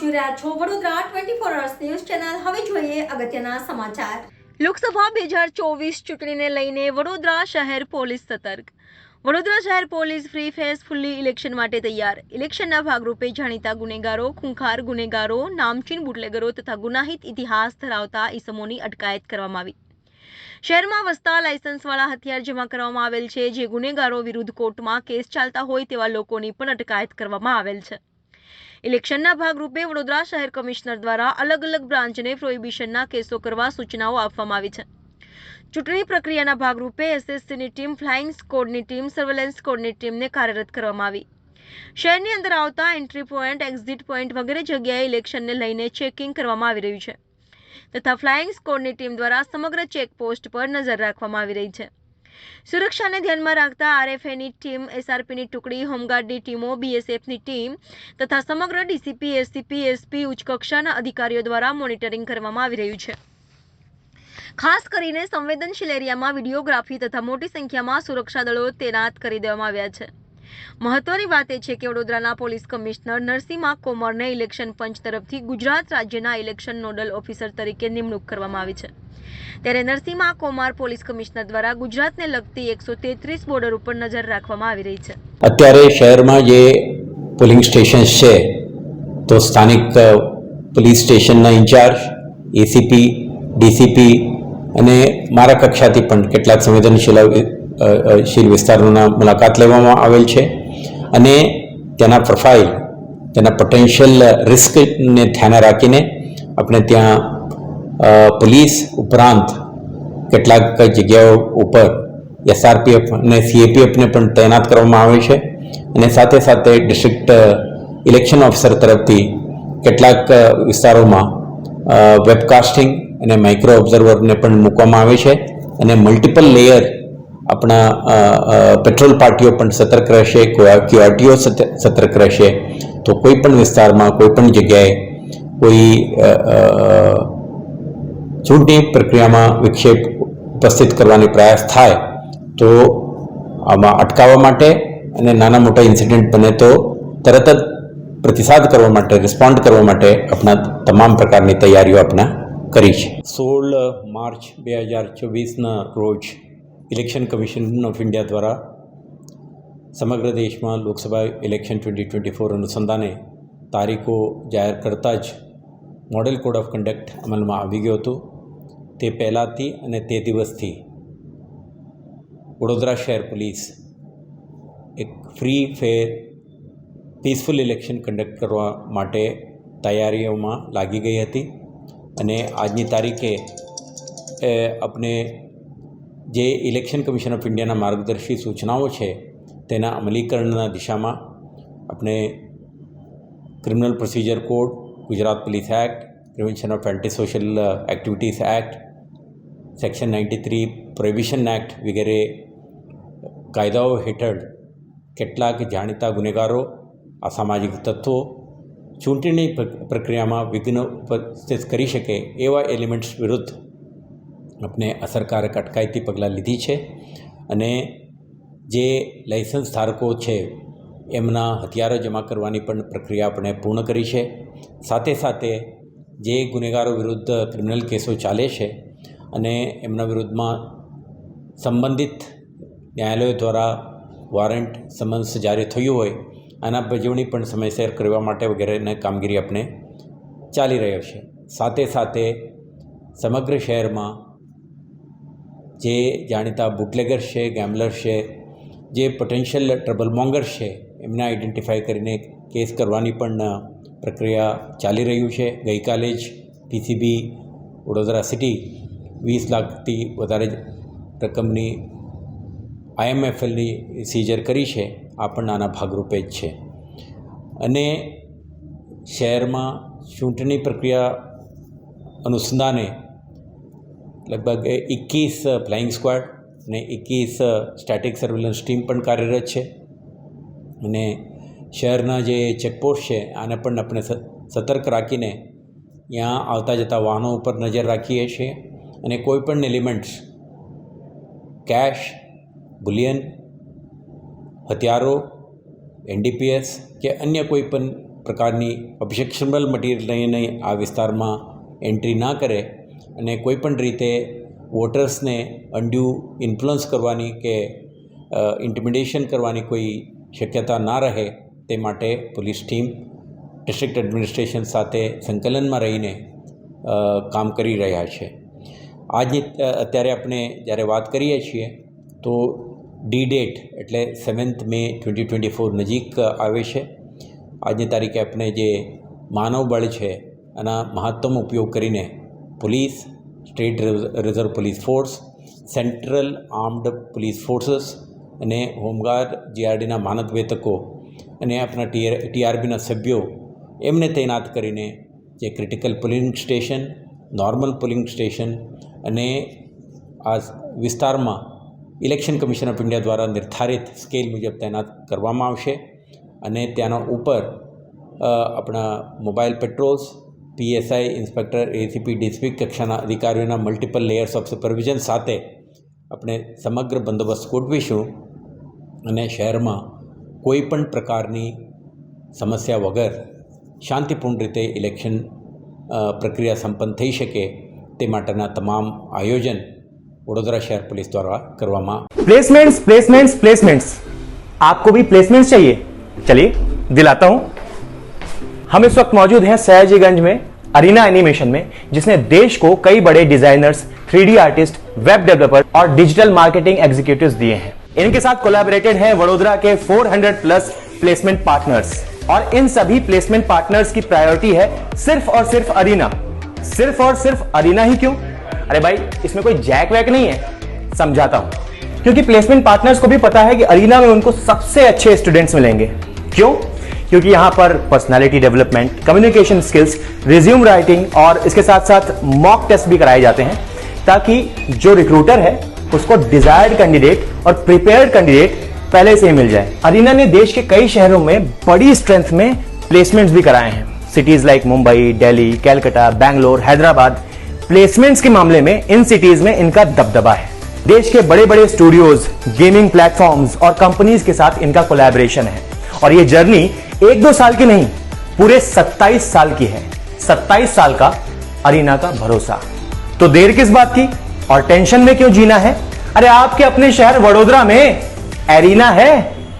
જોઈ રહ્યા છો વડોદરા 24 અવર્સ ન્યૂઝ ચેનલ। હવે જોઈએ અગત્યના સમાચાર। લોકસભા 2024 ચૂંટણીને લઈને વડોદરા શહેર પોલીસ સતર્ક। વડોદરા શહેર પોલીસ ફ્રી ફેસફુલી ઇલેક્શન માટે તૈયાર। ઇલેક્શનના ભાગરૂપે જાણીતા ગુનેગારો, ખૂંખાર ગુનેગારો, નામચીન બુટલેગરો તથા ગુનાહિત ઇતિહાસ ધરાવતા ઇસમોની અટકાયત કરવામાં આવી। શહેરમાં વસતા લાયસન્સવાળા હથિયાર જમા કરવામાં આવેલ છે। જે ગુનેગારો વિરુદ્ધ કોર્ટમાં કેસ ચાલતા હોય તેવા લોકોની પણ અટકાયત કરવામાં આવેલ છે। ઇલેક્શનના ભાગરૂપે વડોદરા શહેર કમિશનર દ્વારા અલગ અલગ બ્રાન્ચને પ્રોહિબિશનના કેસો કરવા સૂચનાઓ આપવામાં આવી છે। ચૂંટણી પ્રક્રિયાના ભાગરૂપે એસએસસીની ટીમ, ફ્લાઇંગ સ્કોડની ટીમ, સર્વેલન્સ સ્કોડની ટીમને કાર્યરત કરવામાં આવી। શહેરની અંદર આવતા એન્ટ્રી પોઈન્ટ, એક્ઝિટ પોઈન્ટ વગેરે જગ્યાએ ઇલેક્શનને લઈને ચેકિંગ કરવામાં આવી રહ્યું છે તથા ફ્લાઇંગ સ્કોડની ટીમ દ્વારા સમગ્ર ચેકપોસ્ટ પર નજર રાખવામાં આવી રહી છે। સુરક્ષાને ધ્યાનમાં રાખતા આરએફએની ટીમ, એસઆરપીની ટુકડી, હોમગાર્ડની ટીમો, બીએસએફની ટીમ તથા સમગ્ર ડીસીપી, એસસીપી, એસપી ઉચ્ચ કક્ષાના અધિકારીઓ દ્વારા મોનિટરિંગ કરવામાં આવી રહ્યું છે। ખાસ કરીને સંવેદનશીલ એરિયામાં વિડીયોગ્રાફી તથા મોટી સંખ્યામાં સુરક્ષા દળો તૈનાત કરી દેવામાં આવ્યા છે। મહત્વની વાત એ છે કે વડોદરાના પોલીસ કમિશનર નરસિમ્હા કોમરને ઇલેક્શન પંચ તરફથી ગુજરાત રાજ્યના ઇલેક્શન નોડલ ઓફિસર તરીકે નિમણૂક કરવામાં આવી છે। ત્યારે નરસિમ્હા કોમર પોલીસ કમિશનર દ્વારા ગુજરાતને લગતી 133 બોર્ડર ઉપર નજર રાખવામાં આવી રહી છે। અત્યારે શહેરમાં જે પોલિંગ સ્ટેશન્સ છે તો સ્થાનિક પોલીસ સ્ટેશનના ઇન્ચાર્જ, એસીપી, ડીસીપી અને મારા કક્ષાથી પણ કેટલાક સંવેદનશીલ વિસ્તારોના મુલાકાત લેવામાં આવેલ છે અને તેના પ્રોફાઇલ, તેના પોટેન્શિયલ રિસ્કને ધ્યાને રાખીને આપણે ત્યાં પોલીસ ઉપરાંત કેટલાક જગ્યાઓ ઉપર એસઆરપીએફ અને સીએપીએફને પણ તૈનાત કરવામાં આવે છે અને સાથે સાથે ડિસ્ટ્રિક્ટ ઇલેક્શન ઓફિસર તરફથી કેટલાક વિસ્તારોમાં વેબકાસ્ટિંગ અને માઇક્રો ઓબ્ઝર્વરને પણ મૂકવામાં આવે છે અને મલ્ટિપલ લેયર આપણા પેટ્રોલ પાર્ટીઓ પણ સતર્ક રહેશે, ક્યુઆરટીઓ સતર્ક રહેશે। તો કોઈ પણ વિસ્તારમાં, કોઈ પણ જગ્યાએ કોઈ ચૂંટણી પ્રક્રિયામાં વિક્ષેપ ઉપસ્થિત કરવાની પ્રયાસ થાય તો આમાં અટકાવવા માટે અને નાના મોટા ઇન્સિડન્ટ બને તો તરત જ પ્રતિસાદ કરવા માટે, રિસ્પોન્ડ કરવા માટે આપણા તમામ પ્રકારની તૈયારીઓ આપણે કરી છે। 16 માર્ચ 2024ના રોજ ઇલેક્શન કમિશન ઓફ ઇન્ડિયા દ્વારા સમગ્ર દેશમાં લોકસભા ઇલેક્શન 2024 અનુસંધાને તારીખો જાહેર કરતાં જ મોડેલ કોડ ઓફ કન્ડક્ટ અમલમાં આવી ગયું હતું। તે પહેલાંથી અને તે દિવસથી વડોદરા શહેર પોલીસ એક ફ્રી, ફેર, પીસફુલ ઇલેક્શન કન્ડક્ટ કરવા માટે તૈયારીઓમાં લાગી ગઈ હતી અને આજની તારીખે આપણે જે ઇલેક્શન કમિશન ઓફ ઇન્ડિયાના માર્ગદર્શી સૂચનાઓ છે તેના અમલીકરણના દિશામાં આપણે criminal procedure code, Gujarat police act, prevention of anti social activities act, section 93 prohibition act વગેરે કાયદાઓ હેઠળ કેટલાક જાણીતા ગુનેગારો, અસામાજિક તત્વો ચૂંટણી પ્રક્રિયામાં વિઘ્ન ઉપસ્થિત કરી શકે એવા એલિમેન્ટ્સ વિરુદ્ધ આપણે અસરકારક અટકાયતી પગલાં લીધી છે અને જે લાયસન્સ ધારકો છે એમના હથિયારો જમા કરવાની પણ પ્રક્રિયા આપણે પૂર્ણ કરી છે। સાથે સાથે જે ગુનેગારો વિરુદ્ધ ક્રિમિનલ કેસો ચાલે છે અને એમના વિરુદ્ધમાં સંબંધિત ન્યાયાલયો દ્વારા વોરંટ, સમન્સ જારી થયું હોય આના બજવણી પણ સમયસર કરવા માટે વગેરેની કામગીરી આપણે ચાલી રહ્યો છે। સાથે સાથે સમગ્ર શહેરમાં જે જાણીતા બુટલેગર્સ છે, ગેમ્બલર્સ છે, જે પોટેન્શિયલ ટ્રબલ મોંગર્સ છે એમને આઈડેન્ટિફાઈ કરીને કેસ કરવાની પણ પ્રક્રિયા ચાલી રહ્યું છે। ગઈકાલે જ પીસીબી વડોદરા સિટી 20 લાખથી વધારે રકમની આઈએમએફએલની સીઝર કરી છે। આ પણ નાના ભાગરૂપે જ છે અને શહેરમાં ચૂંટણી પ્રક્રિયા અનુસંધાને લગભગ 21 ફ્લાઇંગ સ્ક્વોડ અને 21 સ્ટેટિક સર્વેલન્સ ટીમ પણ કાર્યરત છે અને શહેરના જે ચેકપોસ્ટ છે આને પણ આપણે સતર્ક રાખીને ત્યાં આવતા જતા વાહનો ઉપર નજર રાખીએ છીએ અને કોઈપણ એલિમેન્ટ્સ, કેશ, બુલિયન, હથિયારો, એનડીપીએસ કે અન્ય કોઈ પણ પ્રકારની ઓબ્જેક્શનેબલ મટીરિયલ લઈને આ વિસ્તારમાં એન્ટ્રી ના કરે અને કોઈપણ રીતે વોટર્સને અનડ્યુ ઇન્ફ્લુઅન્સ કરવાની કે ઇન્ટિમિડેશન કરવાની કોઈ શક્યતા ના રહે તે માટે પોલીસ ટીમ ડિસ્ટ્રિક્ટ એડમિનિસ્ટ્રેશન સાથે સંકલનમાં રહીને કામ કરી રહ્યા છે. અત્યારે આપણે જ્યારે વાત કરીએ છીએ તો ડી ડેટ એટલે 7th May 2024 નજીક આવે છે. આજની તારીખે આપણે જે માનવબળ છે એના મહત્તમ ઉપયોગ કરીને police, state reserve police force, central armed police forces અને હોમગાર્ડ જીઆરડીના માનદ વેતકો અને આપણા ટીઆરબીના સભ્યો એમને તૈનાત કરીને જે critical polling station, normal polling station અને આ વિસ્તારમાં ઇલેક્શન કમિશન ઓફ ઇન્ડિયા દ્વારા નિર્ધારિત સ્કેલ મુજબ તૈનાત કરવામાં આવશે અને ત્યાંના ઉપર આપણા mobile patrols, PSI, inspector, ACP, DCP કક્ષાના અધિકારીઓના મલ્ટિપલ લેયર્સ ઓફ સુપરવિઝન સાથે આપણે સમગ્ર બંદોબસ્ત ગોઠવીશું અને શહેરમાં કોઈ પણ પ્રકારની સમસ્યા વગર શાંતિપૂર્ણ રીતે ઇલેક્શન પ્રક્રિયા સંપન્ન થઈ શકે તે માટેના તમામ આયોજન वडोदरा शहर पुलिस द्वारा करवामा. प्लेसमेंट्स प्लेसमेंट्स प्लेसमेंट्स आपको भी प्लेसमेंट्स चाहिए? चलिए दिलाता हूं. हम इस वक्त मौजूद हैं सयाजीगंज में अरीना एनिमेशन में, जिसने देश को कई बड़े designers, 3D artist, web developer और डिजिटल मार्केटिंग एग्जीक्यूटिव्स दिए हैं. इनके साथ कोलैबोरेटेड हैं वडोदरा के 400 प्लस प्लेसमेंट पार्टनर्स और इन सभी प्लेसमेंट पार्टनर्स की प्रायोरिटी है सिर्फ और सिर्फ अरीना. सिर्फ और सिर्फ अरीना ही क्यों? अरे भाई इसमें कोई जैक वैक नहीं है, समझाता हूं. क्योंकि प्लेसमेंट पार्टनर्स को भी पता है कि अरीना में उनको सबसे अच्छे स्टूडेंट्स मिलेंगे. क्यों? क्योंकि यहां पर personality development, communication skills, resume writing और इसके साथ साथ मॉक टेस्ट भी कराए जाते हैं ताकि जो रिक्रूटर है उसको डिजायर्ड कैंडिडेट और प्रिपेयर्ड कैंडिडेट पहले से ही मिल जाए. अरीना ने देश के कई शहरों में बड़ी स्ट्रेंथ में प्लेसमेंट्स भी कराए हैं. Cities like Mumbai, Delhi, Calcutta, Bangalore, Hyderabad. Placements के मामले में इन सिटीज में इनका दबदबा है. देश के बड़े बड़े स्टूडियोज, गेमिंग प्लेटफॉर्म्स और कंपनीज के साथ इनका कोलैबोरेशन है और ये जर्नी 1-2 साल की नहीं, पूरे 27 साल की है. 27 साल का अरीना का भरोसा. तो देर किस बात की और टेंशन में क्यों जीना है? अरे आपके अपने शहर वडोदरा में एरीना है.